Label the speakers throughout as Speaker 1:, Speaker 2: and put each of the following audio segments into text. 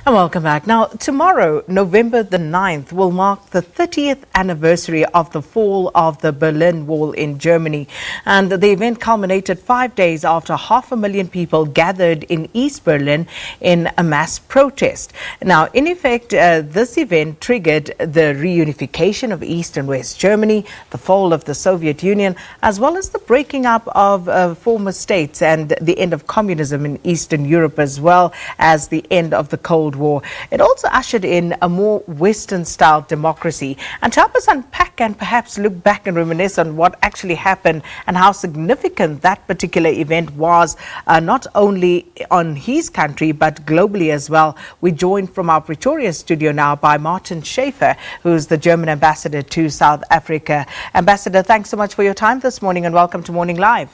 Speaker 1: And welcome back. Now, tomorrow, November the 9th, will mark the 30th anniversary of the fall of the Berlin Wall in Germany. And the event culminated 5 days after 500,000 people gathered in East Berlin in a mass protest. Now, in effect, this event triggered the reunification of East and West Germany, the fall of the Soviet Union, as well as the breaking up of former states and the end of communism in Eastern Europe, as well as the end of the Cold War. It also ushered in a more Western-style democracy. And to help us unpack and perhaps look back and reminisce on what actually happened and how significant that particular event was, not only on his country but globally as well, we joined from our Pretoria studio now by Martin Schäfer, who's the German ambassador to South Africa. Ambassador, thanks so much for your time this morning and welcome to Morning Live.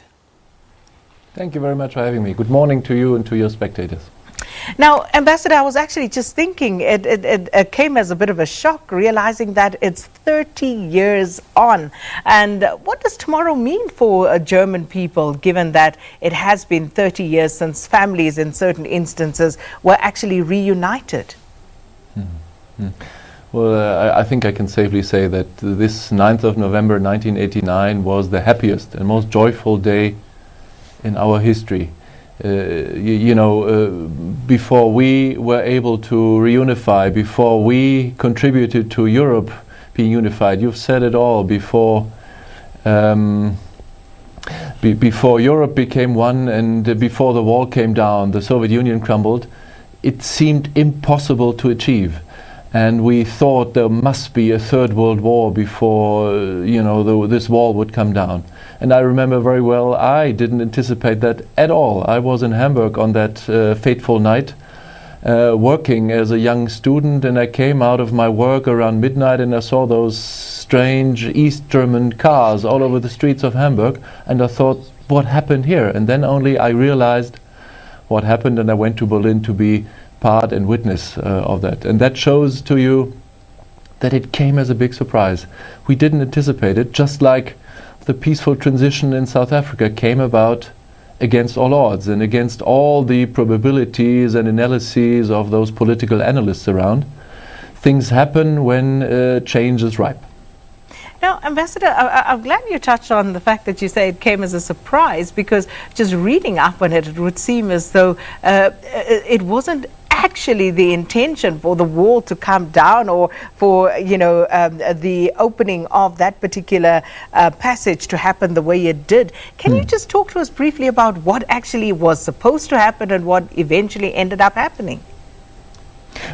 Speaker 2: Thank you very much for having me. Good morning to you and to your spectators.
Speaker 1: Now, Ambassador, I was actually just thinking it came as a bit of a shock, realizing that it's 30 years on. And what does tomorrow mean for German people, given that it has been 30 years since families in certain instances were actually reunited?
Speaker 2: Well, I think I can safely say that this 9th of November 1989 was the happiest and most joyful day in our history. Before we were able to reunify, before we contributed to Europe being unified, you've said it all, before Europe became one and before the wall came down, the Soviet Union crumbled, it seemed impossible to achieve. And we thought there must be a third world war before, this wall would come down. And I remember very well, I didn't anticipate that at all. I was in Hamburg on that fateful night, working as a young student, and I came out of my work around midnight and I saw those strange East German cars all over the streets of Hamburg, and I thought, what happened here? And then only I realized what happened, and I went to Berlin to be part and witness of that. And that shows to you that it came as a big surprise. We didn't anticipate it, just like the peaceful transition in South Africa came about against all odds and against all the probabilities and analyses of those political analysts around. Things happen when change is ripe.
Speaker 1: Now, Ambassador, I'm glad you touched on the fact that you say it came as a surprise, because just reading up on it, it would seem as though it wasn't actually the intention for the wall to come down or for, the opening of that particular passage to happen the way it did. Can you just talk to us briefly about what actually was supposed to happen and what eventually ended up happening?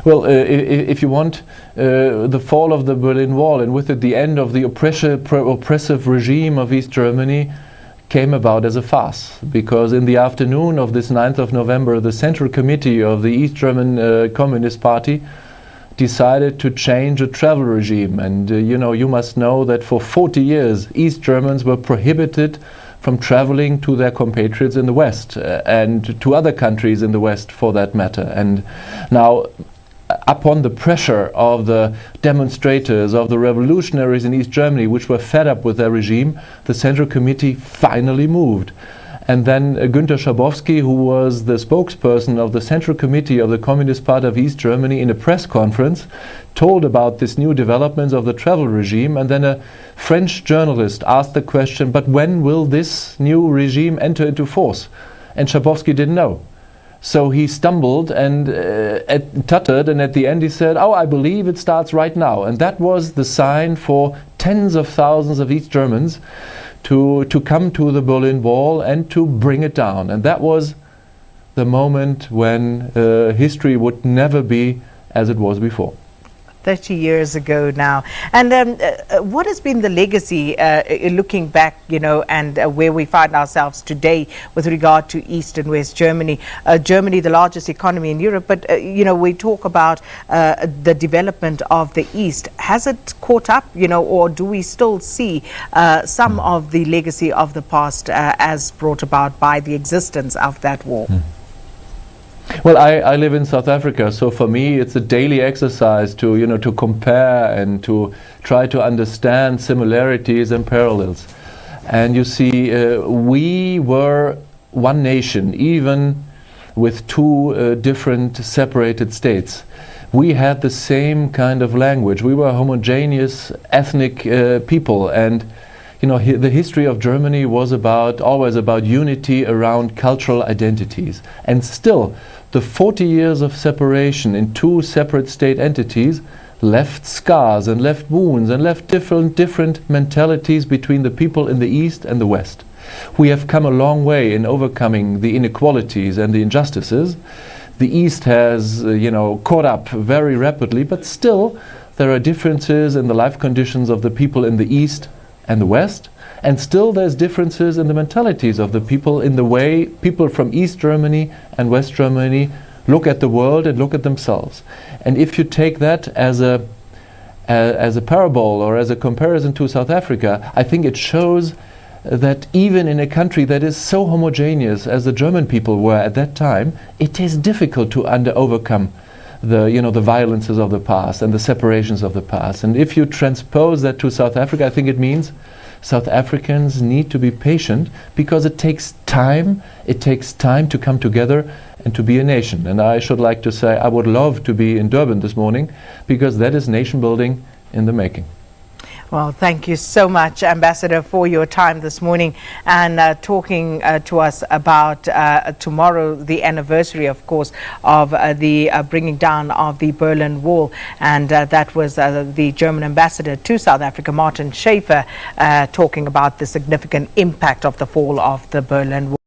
Speaker 2: Well, if you want, the fall of the Berlin Wall and with it the end of the oppressive regime of East Germany came about as a farce, because in the afternoon of this 9th of November, the Central Committee of the East German Communist Party decided to change a travel regime. And you must know that for 40 years East Germans were prohibited from traveling to their compatriots in the West and to other countries in the West for that matter. And now, upon the pressure of the demonstrators, of the revolutionaries in East Germany, which were fed up with their regime, the Central Committee finally moved. And then Günter Schabowski, who was the spokesperson of the Central Committee of the Communist Party of East Germany, in a press conference, told about this new developments of the travel regime. And then a French journalist asked the question, but when will this new regime enter into force? And Schabowski didn't know. So he stumbled and tuttered, and at the end he said, oh, I believe it starts right now. And that was the sign for tens of thousands of East Germans to come to the Berlin Wall and to bring it down. And that was the moment when history would never be as it was before.
Speaker 1: 30 years ago now. And what has been the legacy looking back, and where we find ourselves today with regard to East and West Germany? Germany, the largest economy in Europe, but, we talk about the development of the East. Has it caught up, or do we still see some of the legacy of the past as brought about by the existence of that war?
Speaker 2: Well, I live in South Africa, so for me it's a daily exercise to compare and to try to understand similarities and parallels. And you see, we were one nation, even with two different separated states. We had the same kind of language. We were a homogeneous ethnic people, and the history of Germany was always about unity around cultural identities. And still, the 40 years of separation in two separate state entities left scars and left wounds and left different mentalities between the people in the East and the West. We have come a long way in overcoming the inequalities and the injustices. The East has, caught up very rapidly, but still there are differences in the life conditions of the people in the East and the West, and still there's differences in the mentalities of the people, in the way people from East Germany and West Germany look at the world and look at themselves. And if you take that as a parable or as a comparison to South Africa, I think it shows that even in a country that is so homogeneous as the German people were at that time, it is difficult to overcome the violences of the past and the separations of the past. And if you transpose that to South Africa, I think it means South Africans need to be patient, because it takes time. It takes time to come together and to be a nation. And I should like to say I would love to be in Durban this morning, because that is nation building in the making.
Speaker 1: Well, thank you so much, Ambassador, for your time this morning and talking to us about tomorrow, the anniversary, of course, of the bringing down of the Berlin Wall. And that was the German ambassador to South Africa, Martin Schäfer, talking about the significant impact of the fall of the Berlin Wall.